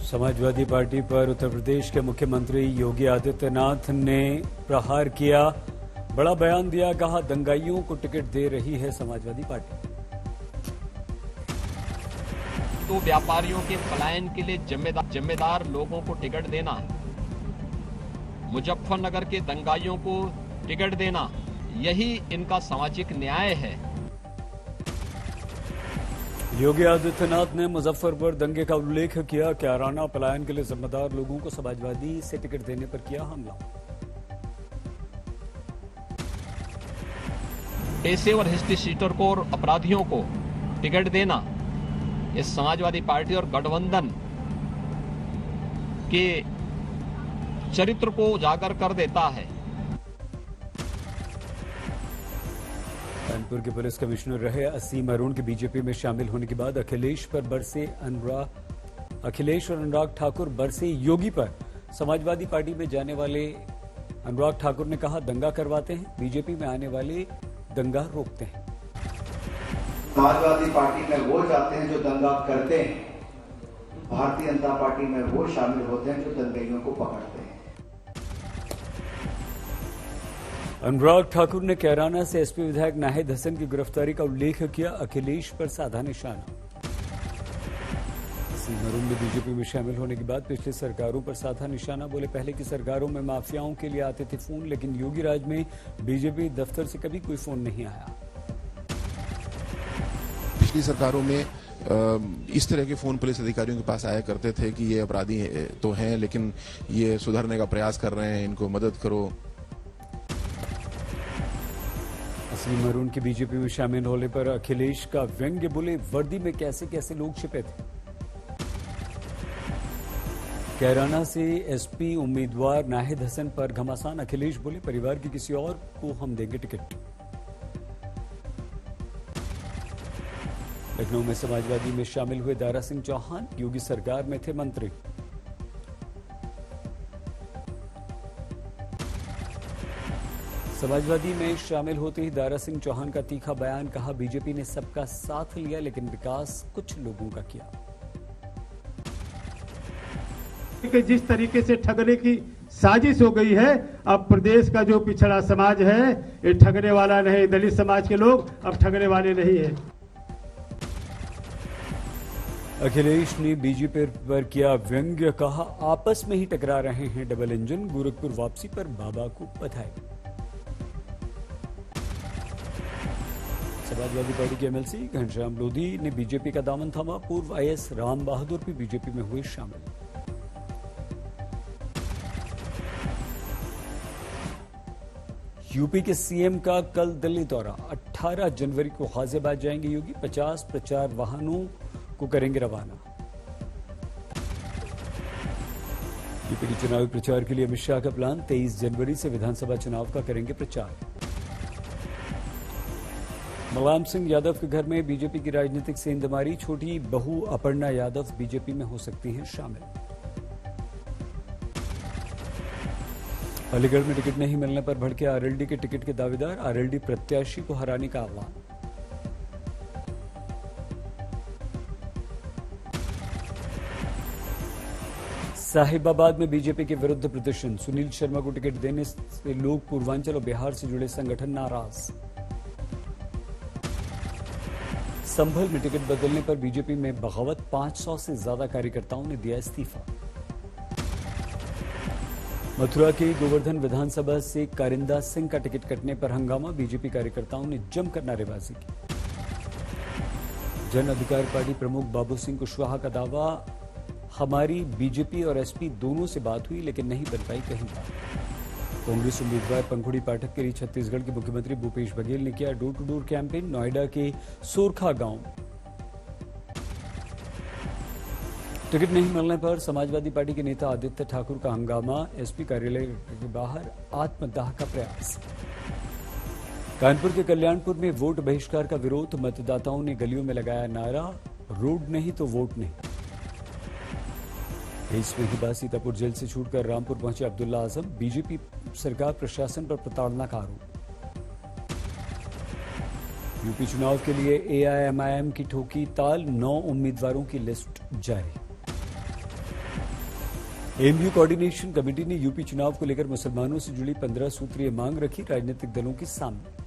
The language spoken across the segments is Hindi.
समाजवादी पार्टी पर उत्तर प्रदेश के मुख्यमंत्री योगी आदित्यनाथ ने प्रहार किया। बड़ा बयान दिया, कहा दंगाइयों को टिकट दे रही है समाजवादी पार्टी। तो व्यापारियों के पलायन के लिए जिम्मेदार लोगों को टिकट देना, मुजफ्फरनगर के दंगाइयों को टिकट देना, यही इनका सामाजिक न्याय है। योगी आदित्यनाथ ने मुजफ्फरपुर दंगे का उल्लेख किया। क्याराना पलायन के लिए जिम्मेदार लोगों को समाजवादी से टिकट देने पर किया हमला। पेशेवर हिस्ट्री सीटर को और अपराधियों को टिकट देना इस समाजवादी पार्टी और गठबंधन के चरित्र को उजागर कर देता है। कानपुर के पुलिस कमिश्नर रहे असीम अरुण के बीजेपी में शामिल होने के बाद अखिलेश और अनुराग ठाकुर बरसे योगी पर। समाजवादी पार्टी में जाने वाले अनुराग ठाकुर ने कहा दंगा करवाते हैं, बीजेपी में आने वाले दंगा रोकते हैं। समाजवादी पार्टी में वो जाते हैं जो दंगा करते हैं, भारतीय जनता पार्टी में वो शामिल होते हैं जो दंगाइयों को पकड़ते हैं। अनुराग ठाकुर ने कैराना से एसपी विधायक नाहिद हसन की गिरफ्तारी का उल्लेख किया। अखिलेश पर साधा निशाना। असीम अरुण ने बीजेपी में शामिल होने के बाद पिछली सरकारों पर साधा निशाना। बोले पहले की सरकारों में माफियाओं के लिए आते थे फोन, लेकिन योगी राज में बीजेपी दफ्तर से कभी कोई फोन नहीं आया। पिछली सरकारों में इस तरह के फोन पुलिस अधिकारियों के पास आया करते थे कि ये अपराधी तो हैं, लेकिन ये सुधरने का प्रयास कर रहे हैं, इनको मदद करो। असीम अरुण के बीजेपी में शामिल होने पर अखिलेश का व्यंग्य। बोले वर्दी में कैसे कैसे लोग छिपे थे। कैराना से एसपी उम्मीदवार नाहिद हसन पर घमासान। अखिलेश बोले परिवार के किसी और को हम देंगे टिकट। लखनऊ में समाजवादी में शामिल हुए दारा सिंह चौहान योगी सरकार में थे मंत्री। समाजवादी में शामिल होते ही दारा सिंह चौहान का तीखा बयान। कहा बीजेपी ने सबका साथ लिया, लेकिन विकास कुछ लोगों का किया। कि जिस तरीके से ठगने की साजिश हो गई है, अब प्रदेश का जो पिछड़ा समाज है ये ठगने वाला नहीं, दलित समाज के लोग अब ठगने वाले नहीं है। अखिलेश ने बीजेपी पर किया व्यंग्य। कहा आपस में ही टकरा रहे हैं डबल इंजन। गोरखपुर वापसी पर बाबा को बधाई। समाजवादी पार्टी के एमएलसी घनश्याम लोधी ने बीजेपी का दामन थामा। पूर्व आईएएस राम बहादुर भी बीजेपी में हुए शामिल। यूपी के सीएम का कल दिल्ली दौरा। 18 जनवरी को गाजियाबाद जाएंगे योगी। 50 प्रचार वाहनों को करेंगे रवाना। यूपी के चुनावी प्रचार के लिए अमित शाह का प्लान। 23 जनवरी से विधानसभा चुनाव का करेंगे प्रचार। मुलायम सिंह यादव के घर में बीजेपी की राजनीतिक सेंधमारी। छोटी बहू अपर्णा यादव बीजेपी में हो सकती हैं शामिल। अलीगढ़ में टिकट नहीं मिलने पर भड़के आरएलडी के टिकट के दावेदार। आरएलडी प्रत्याशी को हराने का आह्वान। साहिबाबाद में बीजेपी के विरुद्ध प्रदर्शन। सुनील शर्मा को टिकट देने से लोग पूर्वांचल और बिहार से जुड़े संगठन नाराज। संभल में टिकट बदलने पर बीजेपी में बगावत। 500 से ज्यादा कार्यकर्ताओं ने दिया इस्तीफा। मथुरा के गोवर्धन विधानसभा से कारिंदा सिंह का टिकट कटने पर हंगामा। बीजेपी कार्यकर्ताओं ने जमकर नारेबाजी की। जन अधिकार पार्टी प्रमुख बाबू सिंह कुशवाहा का दावा, हमारी बीजेपी और एसपी दोनों से बात हुई, लेकिन नहीं बन पाई कहीं बात। कांग्रेस उम्मीदवार पंखुड़ी पाठक के लिए छत्तीसगढ़ के मुख्यमंत्री भूपेश बघेल ने किया door to door campaign. Noida के सोरखा गांव टिकट नहीं मिलने पर समाजवादी पार्टी के नेता आदित्य ठाकुर का हंगामा। एसपी कार्यालय के बाहर आत्मदाह का प्रयास। कानपुर के कल्याणपुर में वोट बहिष्कार का विरोध। मतदाताओं ने गलियों में लगाया नारा, रोड नहीं तो वोट नहीं। इसमें ही बाद सीतापुर जेल से छूटकर रामपुर पहुंचे अब्दुल्ला आजम। बीजेपी सरकार प्रशासन पर प्रताड़ना का आरोप। यूपी चुनाव के लिए एआईएमआईएम की ठोकी ताल। 9 उम्मीदवारों की लिस्ट जारी। एमयू कोऑर्डिनेशन कमेटी ने यूपी चुनाव को लेकर मुसलमानों से जुड़ी 15 सूत्रीय मांग रखी राजनीतिक दलों के सामने।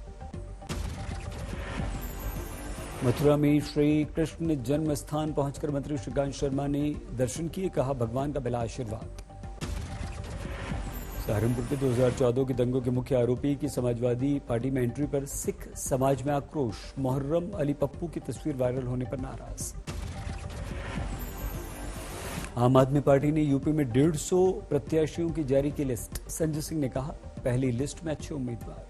मथुरा में श्री कृष्ण जन्म स्थान पहुंचकर मंत्री श्रीकांत शर्मा ने दर्शन किए, कहा भगवान का मिला आशीर्वाद। सहारनपुर के 2014 के दंगों के मुख्य आरोपी की समाजवादी पार्टी में एंट्री पर सिख समाज में आक्रोश, मोहर्रम अली पप्पू की तस्वीर वायरल होने पर नाराज। आम आदमी पार्टी ने यूपी में 150 प्रत्याशियों की जारी की लिस्ट, संजय सिंह ने कहा पहली लिस्ट में अच्छे उम्मीदवार।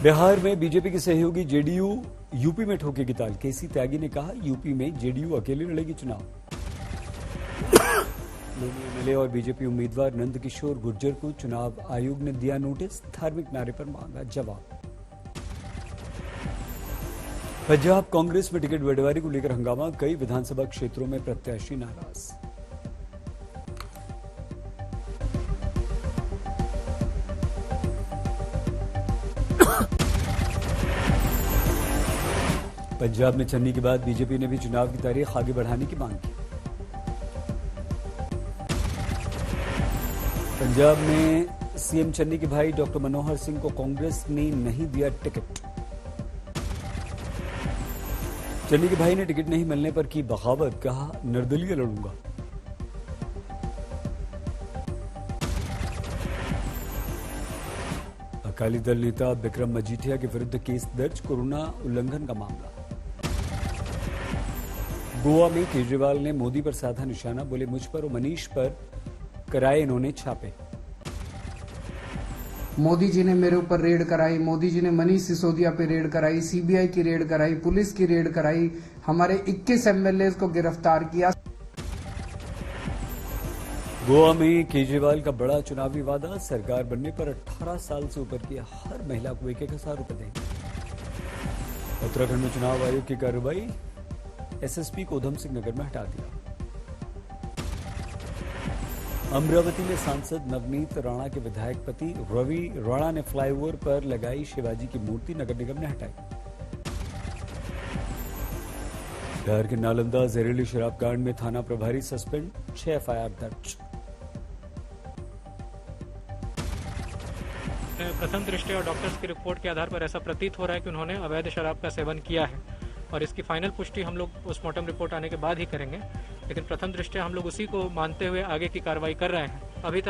बिहार में बीजेपी की सहयोगी जेडीयू यूपी में ठोकेगी ताल, केसी त्यागी ने कहा यूपी में जेडीयू अकेले लड़ेगी चुनाव। दोनों एमएलए और बीजेपी उम्मीदवार नंद किशोर गुर्जर को चुनाव आयोग ने दिया नोटिस, धार्मिक नारे पर मांगा जवाब। पंजाब कांग्रेस में टिकट बंटवारे को लेकर हंगामा, कई विधानसभा क्षेत्रों में प्रत्याशी नाराज। पंजाब में छन्नी के बाद बीजेपी ने भी चुनाव की तारीख आगे बढ़ाने की मांग की। पंजाब में सीएम चन्नी के भाई डॉक्टर मनोहर सिंह को कांग्रेस ने नहीं दिया टिकट। चन्नी के भाई ने टिकट नहीं मिलने पर की बगावत, कहा निर्दलीय लड़ूंगा। अकाली दल नेता विक्रम मजीठिया के विरुद्ध केस दर्ज, कोरोना उल्लंघन का मामला। गोवा में केजरीवाल ने मोदी पर साधा निशाना, बोले मुझ पर और मनीष पर कराए इन्होंने छापे। मोदी जी ने मेरे ऊपर रेड कराई, मोदी जी ने मनीष सिसोदिया पे रेड कराई, सीबीआई की रेड कराई, पुलिस की रेड कराई, हमारे 21 एमएलए को गिरफ्तार किया। गोवा में केजरीवाल का बड़ा चुनावी वादा, सरकार बनने पर 18 साल से ऊपर की हर महिला को 1,000 रुपए देंगे। उत्तराखंड में चुनाव आयोग की कार्रवाई, एसएसपी को उधम सिंह नगर में हटा दिया। अमरावती में सांसद नवनीत राणा के विधायक पति रवि राणा ने फ्लाईओवर पर लगाई शिवाजी की मूर्ति, नगर निगम ने हटाई। बिहार के नालंदा जहरीली शराब कांड में थाना प्रभारी सस्पेंड, 6 एफआईआर दर्ज। प्रथम दृष्टया और डॉक्टर्स की रिपोर्ट के आधार पर ऐसा प्रतीत हो रहा है कि उन्होंने अवैध शराब का सेवन किया है और इसकी फाइनल पुष्टि हम लोग पोस्टमार्टम रिपोर्ट आने के बाद ही करेंगे, लेकिन प्रथम दृष्टया हम लोग उसी को मानते हुए आगे की कार्रवाई कर रहे हैं। अभी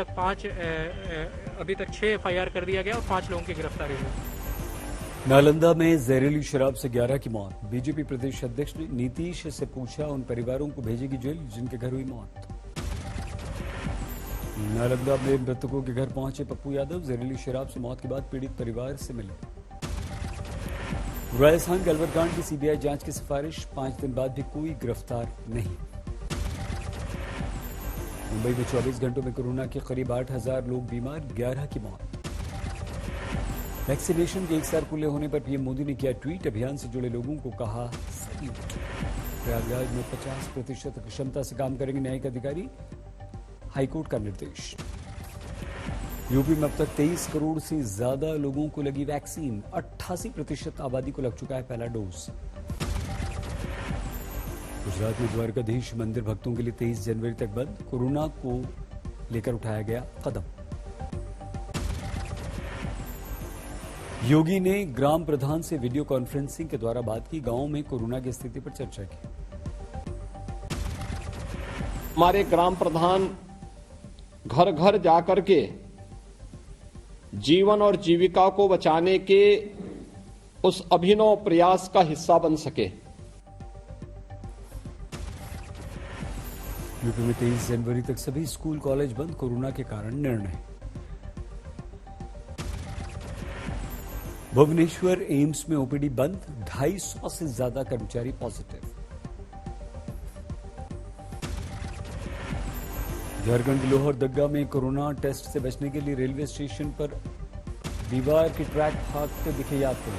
तक 6 एफआईआर कर दिया गया और 5 लोगों की गिरफ्तारी हुई। नालंदा में जहरीली शराब से 11 की मौत, बीजेपी प्रदेश अध्यक्ष ने नीतीश से पूछा उन परिवारों को भेजेगी जेल जिनके घर हुई मौत। नालंदा में मृतकों के घर पहुंचे पप्पू यादव, जहरीली शराब से मौत के बाद पीड़ित परिवार से मिले। राजस्थान के अलवर कांड की सीबीआई जांच की सिफारिश, 5 दिन बाद भी कोई गिरफ्तार नहीं। मुंबई में 24 घंटों में कोरोना के करीब 8,000 लोग बीमार, 11 की मौत। वैक्सीनेशन के 1 साल पूरे होने पर पीएम मोदी ने किया ट्वीट, अभियान से जुड़े लोगों को कहा सैल्यूट। प्रयागराज में 50% क्षमता से काम करेंगे न्यायिक अधिकारी, हाईकोर्ट का निर्देश। यूपी में अब तक 23 करोड़ से ज्यादा लोगों को लगी वैक्सीन, 88% आबादी को लग चुका है पहला डोज। गुजरात में द्वारकाधीश मंदिर भक्तों के लिए 23 जनवरी तक बंद, कोरोना को लेकर उठाया गया कदम। योगी ने ग्राम प्रधान से वीडियो कॉन्फ्रेंसिंग के द्वारा बात की, गांवों में कोरोना की स्थिति पर चर्चा की। हमारे ग्राम प्रधान घर घर जाकर के जीवन और जीविका को बचाने के उस अभिनव प्रयास का हिस्सा बन सके। यूपी में 23 जनवरी तक सभी स्कूल कॉलेज बंद, कोरोना के कारण निर्णय। भुवनेश्वर एम्स में ओपीडी बंद, 250 से ज्यादा कर्मचारी पॉजिटिव। झारखंड के लोहरदग्गा में कोरोना टेस्ट से बचने के लिए रेलवे स्टेशन पर दीवार के ट्रैक भागते दिखे यात्री।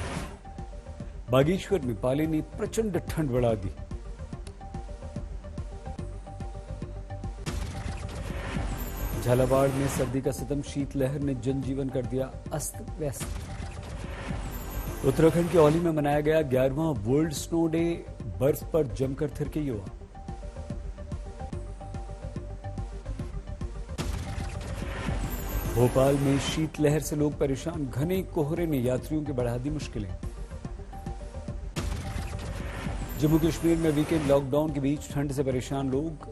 बागेश्वर में पाले ने प्रचंड ठंड बढ़ा दी। झालावाड़ में सर्दी का सितम, शीतलहर ने जनजीवन कर दिया अस्त व्यस्त। उत्तराखंड के औली में मनाया गया 11वां वर्ल्ड स्नो डे, बर्फ पर जमकर थिरके युवा। भोपाल में शीतलहर से लोग परेशान, घने कोहरे ने यात्रियों की बढ़ा दी मुश्किलें। जम्मू कश्मीर में वीकेंड लॉकडाउन के बीच ठंड से परेशान लोग।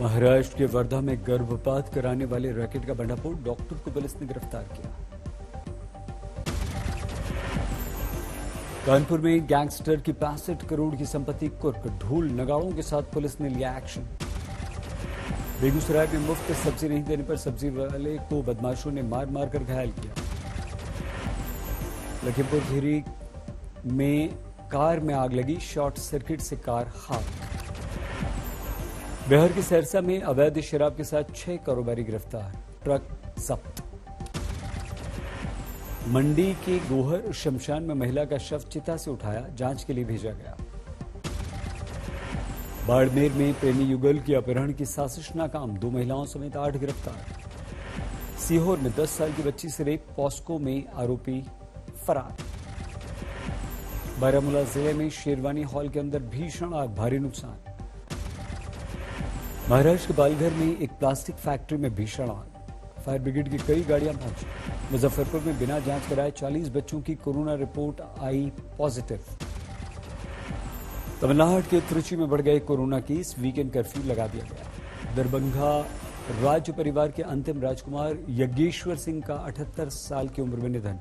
महाराष्ट्र के वर्धा में गर्भपात कराने वाले रैकेट का भंडाफोड़, डॉक्टर को पुलिस ने गिरफ्तार किया। कानपुर में गैंगस्टर की 65 करोड़ की संपत्ति कुर्क, ढोल नगाड़ों के साथ पुलिस ने लिया एक्शन। बेगूसराय में मुफ्त सब्जी नहीं देने पर सब्जी वाले को बदमाशों ने मार मार कर घायल किया। लखीमपुर खीरी में कार में आग लगी, शॉर्ट सर्किट से कार खाक। बिहार के सरसा में अवैध शराब के साथ 6 कारोबारी गिरफ्तार, ट्रक जब्त। मंडी के गोहर शमशान में महिला का शव चिता से उठाया, जांच के लिए भेजा गया। बाड़मेर में प्रेमी युगल की अपहरण की साजिश नाकाम, 2 महिलाओं समेत 8 गिरफ्तार। सीहोर में 10 साल की बच्ची से रेप, पॉस्को में आरोपी फरार। बारामूला जिले में शेरवानी हॉल के अंदर भीषण आग, भारी नुकसान। महाराष्ट्र के पालघर में एक प्लास्टिक फैक्ट्री में भीषण आग, फायर ब्रिगेड की कई गाड़ियां पहुंची। मुजफ्फरपुर में बिना जांच कराए 40 बच्चों की कोरोना रिपोर्ट आई पॉजिटिव। तमिलनाडु के त्रिची में बढ़ गए कोरोना केस, वीकेंड कर्फ्यू लगा दिया गया। दरभंगा राज्य परिवार के अंतिम राजकुमार यज्ञेश्वर सिंह का 78 साल की उम्र में निधन।